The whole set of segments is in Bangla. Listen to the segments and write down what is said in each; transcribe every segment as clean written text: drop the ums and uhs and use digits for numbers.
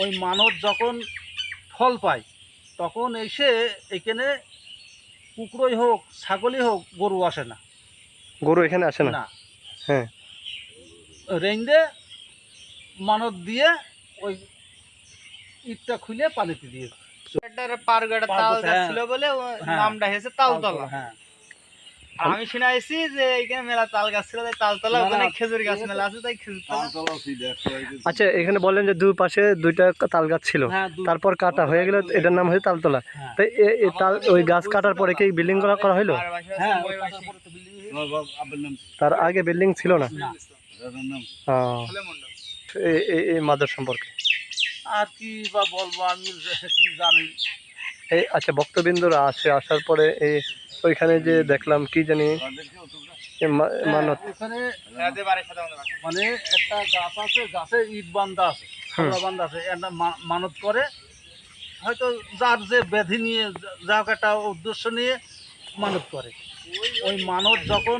ওই মানত যখন ফল পায় তখন এসে এখানে কুকুরই হোক ছাগলই হোক গরু আসে না। গরু এখানে আসে না? না, হ্যাঁ। রেঞ্জে মানত দিয়ে ওই ইটটা খুলে পানিতে দিয়ে পারগড় তাল গাছ ছিল বলে নামটা হয়েছে তালতলা। হ্যাঁ, আমি শুনাইছি যে এইখানে মেলা তাল গাছ ছিল, তাই তালতলা, ওখানে খেজুর গাছ মেলা আছে, তাই খেজুর তলা। আচ্ছা, এখানে বললেন যে দুই পাশে দুইটা তাল গাছ ছিল, হ্যাঁ, তারপর কাটা হয়ে গেল, এটার নাম হয়েছে তালতলা। হ্যাঁ। তাই তাল ওই গাছ কাটার পরে কি বিল্ডিং করা হলো? হ্যাঁ, তার আগে বিল্ডিং ছিল না? না। এই মাদার সম্পর্কে আর কি বা বলবো, আমি কি জানি। এই আচ্ছা, ভক্তবৃন্দরা আসার পরে এই ওইখানে যে দেখলাম কি জানি মানত, ওখানে মানে একটা গাছ আছে, গাছে ইট বান্ধা আছে, খাবড়া বান্ধা আছে, একটা মানত করে, হয়তো যার যে ব্যাধি নিয়ে যা একটা উদ্দেশ্য নিয়ে মানত করে। ওই মানত যখন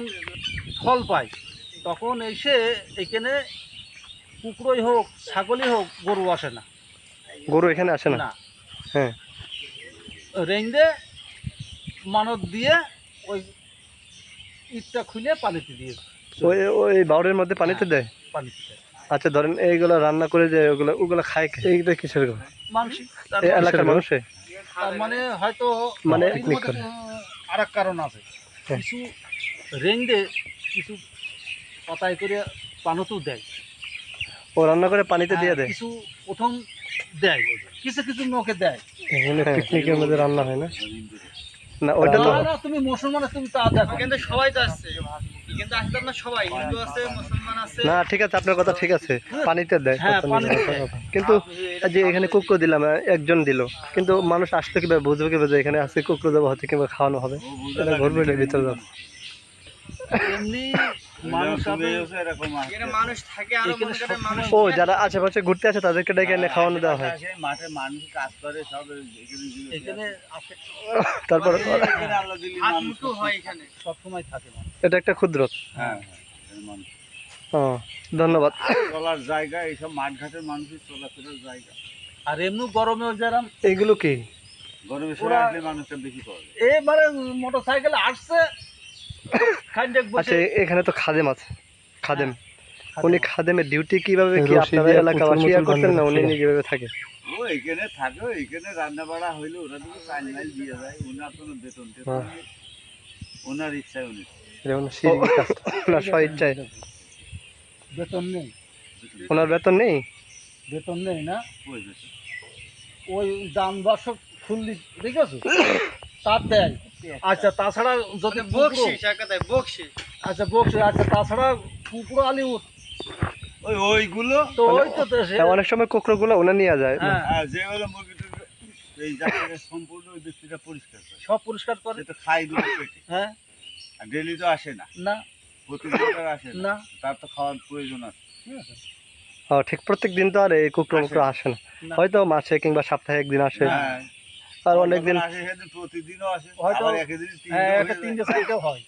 ফল পায় তখন এসে এখানে কুকুরই হোক ছাগলই হোক গরু আসে না। গরু এখানে আসে না? না, হ্যাঁ। রেঞ্জে মানত দিয়ে ওই ইটটা খুলে পানিতে দিয়ে ওই বাউরের মধ্যে পানিতে দেয়? পানিতে দেয়। আচ্ছা, ধরেন এইগুলো রান্না করে যে ওগুলো খায়, এইটা কিসের মানুষ এই এলাকার মানুষে? তার মানে হয়তো মানে আর এক কারণ আছে, হ্যাঁ। কিছু রেঞ্জে কিছু পাতায় করে পানতেও দেয়। ও রান্না করে পানিতে দিয়ে দেয়? কিছু প্রথম দেয়, কিছু কিছু লোকে দেয়। এখানে পিকনিকের মধ্যে রান্না হয় না? না, ওইটা তো না, তুমি মুসলমান, তুমি তা দেখো। কিন্তু সবাই তো আসছে, কিন্তু আসতে না, সবাই হিন্দু আছে, মুসলমান আছে। না, ঠিক আছে, আপনার কথা ঠিক আছে, পানিতে দেয়। হ্যাঁ, কথা নেই, পানিতে আপনার দেয়। কথা। কিন্তু যে এখানে কুকুর দিলাম, একজন দিল, কিন্তু মানুষ আসতে কিভাবে বুঝবে কিভাবে যে এখানে আসছে কুকুর দেবো হচ্ছে কিংবা খাওয়ানো হবে? এটা ঘুরবে ভিতরে যাবে। এমনি মানুষ এখানে মানুষ থাকে, আরো মনে করেন মানুষ ও যারা আশেপাশে ঘুরতে আসে তাদেরকে ডেকে এনে খাওয়ানো দেওয়া হয়। মাঠে মানুষ কাজ করে সব এখানে আসে, তারপর হাত মুঠো হয় এখানে। সবসময় থাকে মানুষ। এটা একটা ক্ষুদ্র। হ্যাঁ, মানুষ ও, ধন্যবাদ। চলার জায়গা, এইসব মাঠঘাটের মানুষের চলাফেরার জায়গা। আর এমনি গরমেও যেরাম এইগুলো কি? গরমের সময় আসলে মানুষটা বেশি পাওয়া যায়। এবারে মোটর সাইকেল আসছে, আচ্ছা, এখানে তো খাদেম আছে, খাদেম, উনি খাদেমের ডিউটি কিভাবে কি আপনারা এলাকাবাসী করতেন না উনি কিভাবে থাকে? ও এইখানে থাকে, এইখানে রান্না বাড়া হইলে ওরা তো চাল মাইল দিয়ে যায়, ওনার কোনো বেতন টেতন নেই, ওনার ইচ্ছায় উনি ওনার স্বইচ্ছায় বেতন নেই। ওনার বেতন নেই? বেতন নেই না, ওই বেতন। ওই দাম দর্শক খুললি দেখেছো তার দেয়। আচ্ছা, তাছাড়া যদি বকশিস, এক কথায় বকশিস। আচ্ছা বকশিস, আচ্ছা তাছাড়া কুকুর আলি ওইগুলো তো ওই তো দেশে। অনেক সময় কুকুরগুলো ওনা নিয়ে যায়। হ্যাঁ, যে হলো মুরগিটা এই জায়গাটা সম্পূর্ণ ওই ব্যক্তিটা পরিষ্কার করে, সব পরিষ্কার করে। সে তো খাই দুটো পেটে, হ্যাঁ, আর ডেলি তো আসে না, না প্রতিদিন আসে না, না, তার তো খাওয়ার প্রয়োজন আছে। ও ঠিক, প্রত্যেক দিন তো আর এই কুকুর আসে না, না। হয়তো মাসে কিংবা সপ্তাহে একদিন আসে, হ্যাঁ, আর অনেকদিন আসে, সেদিন প্রতিদিনও আসে, হয়তো আবার একদিন হ্যাঁ, একটা তিনটে চারটেও হয়।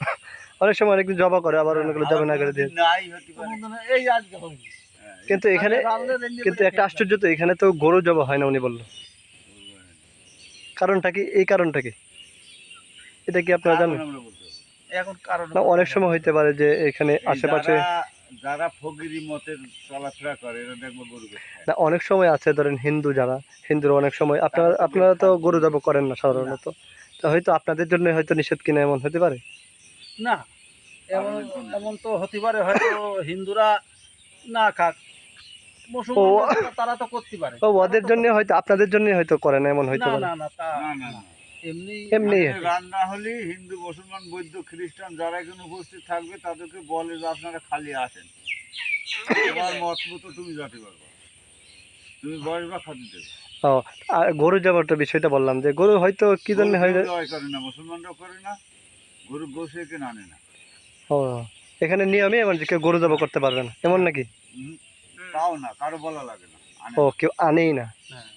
অনেক সময় অনেকদিন জবা করে, আবার অনেকগুলো জবা না করে দিয়ে। নাই হতে পারে। এই আজকে হয়নি। হ্যাঁ, কিন্তু এখানে কিন্তু একটা আশ্চর্য, তো এখানে তো গরু জবা হয় না উনি বললো, কারণটা কি? এই কারণটা কি, এটা কি আপনারা জানেন? আমরা বলতে পারবো। এখন কারণ না, অনেক সময় হইতে পারে যে এখানে এই আশেপাশে, যারা ফকিরি মতের চলাফেরা করে এরা দেখবো গরু বেশি খায়। না অনেক সময় আছে, ধরেন হিন্দুরা অনেক সময়, আপনারা তো গরু জবা করেন না সাধারণত, তো হয়তো আপনাদের জন্য হয়তো নিষেধ কিনা এমন হতে পারে। না, এমন এমন তো হতে পারে, হয়তো হিন্দুরা না খাক, মুসলমান তারা তো করতে পারে। ও, ওদের জন্য হয়তো, আপনাদের জন্য হয়তো করে না এমন হইতে না পারে। না না, তা না, না, না। না। এমনি এমনি রান্না হলে হিন্দু, মুসলমান, বৌদ্ধ, খ্রিস্টান যারা এখানে উপস্থিত থাকবে তাদেরকে বলে যে আপনারা খালি আসেন, তোমার মত মতো তুমি যেতে পারবে, তুমি বসবা খাতে দেবে। ও, আর গরু জবারটা বিষয়টা বললাম যে গরু হয়তো কি জন্য হয় গরু জবাই করে না, মুসলমানরাও করে না, গরু গোসে এখানে আনে না। ও, এখানে নিয়মে এমন যে কেউ গরু জবা করতে পারবে না এমন নাকি? তাও না, কারো বলা লাগে না, আনে ও, না। কেউ আনেই না। হ্যাঁ।